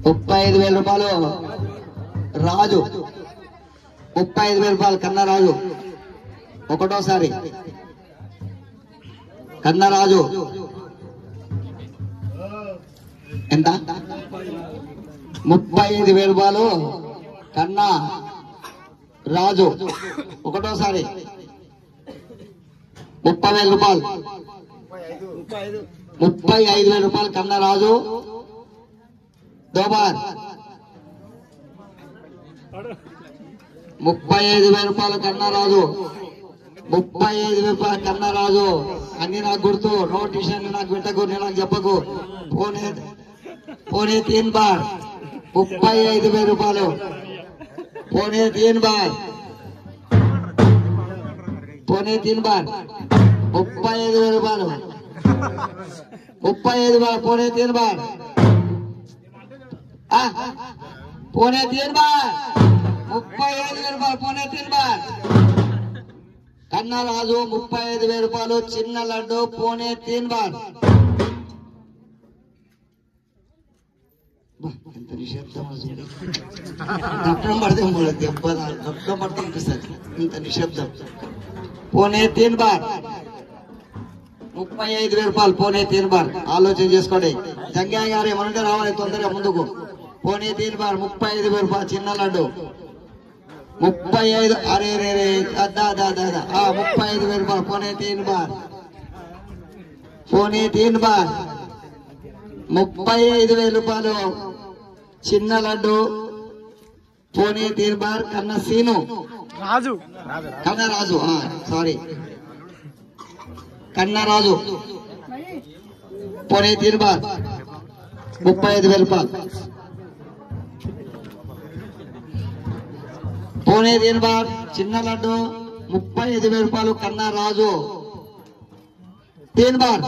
35,000 రూపాయలు రాజు 35,000 రూపాయలు కన్నరాజు ఒకటోసారి కన్నరాజు ఎంత 35,000 రూపాయలు కన్నా రాజు ఒకటోసారి 30,000 రూపాయలు 35,000 రూపాయలు కన్నా రాజు దోబార్ 35,000 రూపాయలు కన్నా రాజు 35,000 రూపాయలు కన్నా రాజు అన్ని నాకు గుర్తు నోటిషన్ నాకు పెట్టకు నాకు చెప్పకు పోనీ 3 బార్ 35,000 రూపాయలు పోనీ 3 బార్ 35,000 రూపాయలు 35 బార్ పోనీ 3 బార్ పోనీ 3 బార్ 35,000 రూపాయలు పోనీ 3 బార్ కన్నరాజు 35,000 రూపాయలు చిన్న లడ్డు పోనీ 3 బార్ ఎంత నిశ్శబ్దం దప్పడం పడితే దప్పడం పడితే అనిపిస్తుంది ఇంత నిశ్శబ్దం పోనీ 3 బార్ 35,000 రూపాయలు పోనీ 3 బార్ ఆలోచన చేసుకోండి జంగయ్య గారు ఏమనంటే రావాలి తొందరగా ముందుకు పోనీ 3 బార్ 35,000 రూపాయలు చిన్న లడ్డు 35 అరే రే రే 35,000 రూపాయలు పోనీ 3 బార్ పోనీ 3 బార్ 35,000 రూపాయలు చిన్న లడ్డు పోనీ 3 బార్ కన్న సీను రాజు కన్నరాజు సారీ కన్నరాజు పోనీ 3 బార్ 35,000 రూపాయలు పోనీ 3 బార్ చిన్న లడ్డు 35,000 రూపాయలు కన్నరాజు 3 బార్